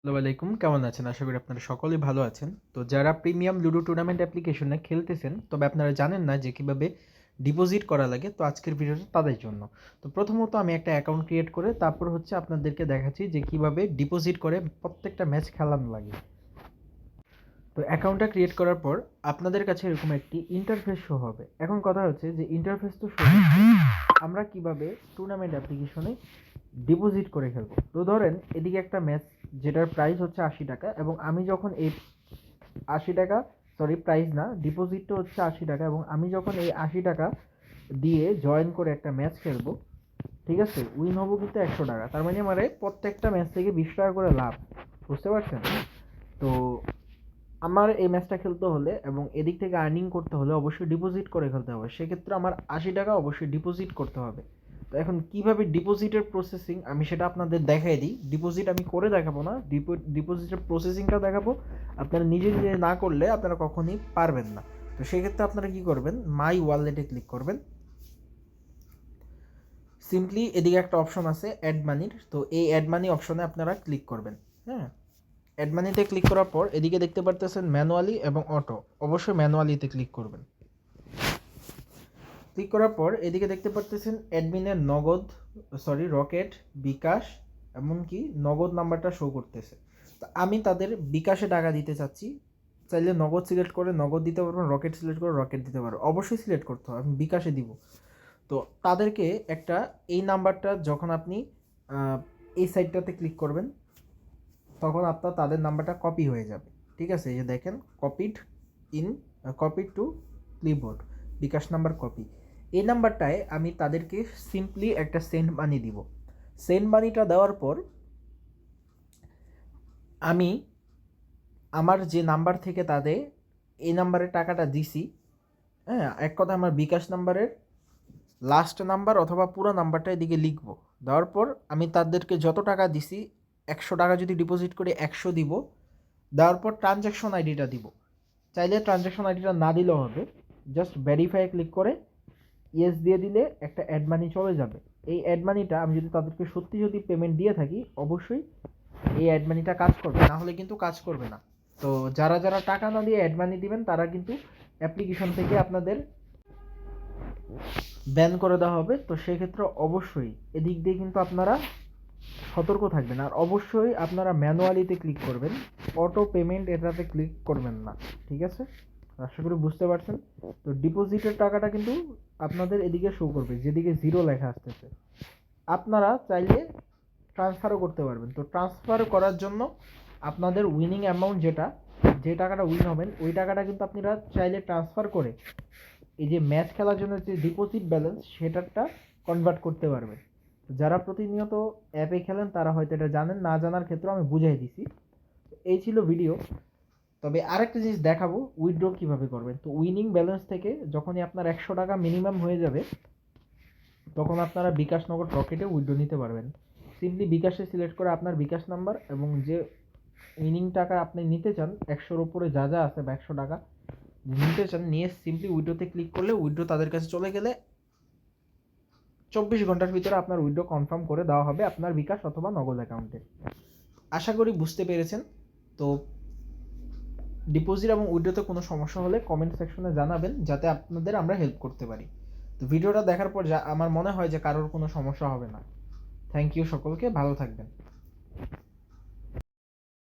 আসসালামু আলাইকুম, কেমন আছেন? আশা করি আপনারা সকলেই ভালো আছেন। তো যারা প্রিমিয়াম লুডো টুর্নামেন্ট অ্যাপ্লিকেশনে খেলতেছেন, তবে আপনারা জানেন না যে কিভাবে ডিপোজিট করা লাগে, তো আজকের ভিডিওটা তাদের জন্য। তো প্রথমত আমি একটা অ্যাকাউন্ট ক্রিয়েট করে তারপর হচ্ছে আপনাদেরকে দেখাচ্ছি যে কিভাবে ডিপোজিট করে প্রত্যেকটা ম্যাচ খেলানো লাগে। তো অ্যাকাউন্টটা ক্রিয়েট করার পর আপনাদের কাছে এরকম একটি ইন্টারফেস শো হবে। এখন কথা হচ্ছে যে ইন্টারফেস তো শো হচ্ছে, আমরা কিভাবে টুর্নামেন্ট অ্যাপ্লিকেশনে ডিপোজিট করে খেলবো। তো ধরেন এদিকে একটা ম্যাচ যেটার প্রাইস হচ্ছে 80 টাকা, এবং আমি যখন এই 80 টাকা, সরি প্রাইস না, ডিপোজিটটা হচ্ছে 80 টাকা, এবং আমি যখন এই 80 টাকা দিয়ে জয়েন করে একটা ম্যাচ খেলবো, ঠিক আছে, উইন হবো কিন্তু 100 টাকা। তার মানে আমার প্রত্যেকটা ম্যাচ থেকে 20 টাকা করে লাভ। বুঝতে পারছেন? তো আমার এই ম্যাচটা খেলতে হলে এবং এদিক থেকে আর্নিং করতে হলে অবশ্যই ডিপোজিট করে খেলতে হবে। সেক্ষেত্রে আমার 80 টাকা অবশ্যই ডিপোজিট করতে হবে। তো এখন কিভাবে ডিপোজিটের প্রসেসিং আমি সেটা আপনাদের দেখাই দিই। ডিপোজিট আমি করে দেখাবো না, ডিপোজিটের প্রসেসিংটা দেখাবো। আপনারা নিজে নিজে না করলে আপনারা কখনই পারবেন না। তো সেক্ষেত্রে আপনারা কি করবেন, মাই ওয়ালেটে ক্লিক করবেন। সিম্পলি এদিকে একটা অপশন আছে অ্যাড মানির, তো এই অ্যাড মানি অপশনে আপনারা ক্লিক করবেন। হ্যাঁ, অ্যাড মানিতে ক্লিক করার পর এদিকে দেখতে পারতেছেন ম্যানুয়ালি এবং অটো, অবশ্যই ম্যানুয়ালিতে ক্লিক করবেন। ক্লিক করার পর এদিকে দেখতে পারতেছেন অ্যাডমিনের নগদ, সরি রকেট, বিকাশ, এমনকি নগদ নাম্বারটা শো করতেছে। তো আমি তাদের বিকাশে টাকা দিতে চাচ্ছি। চাইলে নগদ সিলেক্ট করে নগদ দিতে পারবেন, রকেট সিলেক্ট করে রকেট দিতে পারবেন, অবশ্যই সিলেক্ট করতে হবে, আমি বিকাশে দিব। তো তাদেরকে একটা, এই নাম্বারটা যখন আপনি এই সাইডটাতে ক্লিক করবেন তখন আপনার তাদের নাম্বারটা কপি হয়ে যাবে। ঠিক আছে, এই যে দেখেন copied in, copied to clipboard, bKash number copy. এই নাম্বারটায় আমি তাদেরকে সিম্পলি একটা সেন্ড মানি দিব। সেন্ড মানিটা দেওয়ার পর আমি আমার যে নাম্বার থেকে তাদের এই নাম্বারে টাকাটা দিছি, হ্যাঁ, এক কথা আমার বিকাশ নাম্বারের লাস্ট নাম্বার অথবা পুরো নাম্বারটা এদিকে লিখবো। দেওয়ার পর আমি তাদেরকে যত টাকা দিছি, 100 টাকা যদি ডিপোজিট করে 100 দিব। দেওয়ার পর ট্রানজ্যাকশন আইডিটা দিব। চাইলে ট্রানজ্যাকশন আইডিটা না দিলেও হবে, জাস্ট ভেরিফাই ক্লিক করে ইয়েস দিয়ে দিলে একটা অ্যাড মানি চলে যাবে। এই অ্যাড মানিটা আমি যদি তাদেরকে সত্যি যদি পেমেন্ট দিয়ে থাকি, অবশ্যই এই অ্যাড মানিটা কাজ করবে, না হলে কিন্তু কাজ করবে না। তো যারা যারা টাকা না দিয়ে অ্যাড মানি দিবেন তারা কিন্তু অ্যাপ্লিকেশন থেকে আপনাদের ব্যান করে দেওয়া হবে। তো সেক্ষেত্রে অবশ্যই এদিক দিয়ে কিন্তু আপনারা সতর্ক থাকবেন, আর অবশ্যই আপনারা ম্যানুয়ালিতে ক্লিক করবেন, অটো পেমেন্ট এটাতে ক্লিক করবেন না। ঠিক আছে, আশা করি বুঝতে পারছেন। তো ডিপোজিটের টাকাটা কিন্তু আপনাদের এদিকে শো করবে, যেদিকে জিরো লেখা আসতেছে। আপনারা চাইলে ট্রান্সফারও করতে পারবেন। তো ট্রান্সফার করার জন্য আপনাদের উইনিং অ্যামাউন্ট যেটা, যে টাকাটা উইন হবেন ওই টাকাটা কিন্তু আপনারা চাইলে ট্রান্সফার করে এই যে ম্যাচ খেলার জন্য যে ডিপোজিট ব্যালেন্স সেটারটা কনভার্ট করতে পারবেন। যারা প্রতিনিয়ত অ্যাপে খেলেন তারা হয়তো এটা জানেন, না জানার ক্ষেত্রে আমি বুঝাই দিছি। এই ছিল ভিডিও। তবে আরেকটা জিনিস দেখাবো উইথড্র কীভাবে করবেন। তো উইনিং ব্যালেন্স থেকে যখনই আপনার 100 টাকা মিনিমাম হয়ে যাবে, তখন আপনারা বিকাশ নগদ রকেটে উইথড্র নিতে পারবেন। সিম্পলি বিকাশে সিলেক্ট করে আপনার বিকাশ নাম্বার এবং যে উইনিং টাকা আপনি নিতে চান, 100-র উপরে যা যা আছে বা 100 টাকা নিতে চান, নিয়ে সিম্পলি উইথড্রোতে ক্লিক করলে উইথড্রো তাদের কাছে চলে গেলে 24 ঘন্টার ভিতরে আপনার উইথড্রো কনফার্ম করে দেওয়া হবে আপনার বিকাশ অথবা নগদ অ্যাকাউন্টে। আশা করি বুঝতে পেরেছেন। তো ডিপোজিট এবং উইথড্রোতে কোনো সমস্যা হলে কমেন্ট সেকশনে জানাবেন, যাতে আপনাদের আমরা হেল্প করতে পারি। তো ভিডিওটা দেখার পর যা আমার মনে হয় যে কারোর কোনো সমস্যা হবে না। থ্যাংক ইউ, সকলকে ভালো থাকবেন।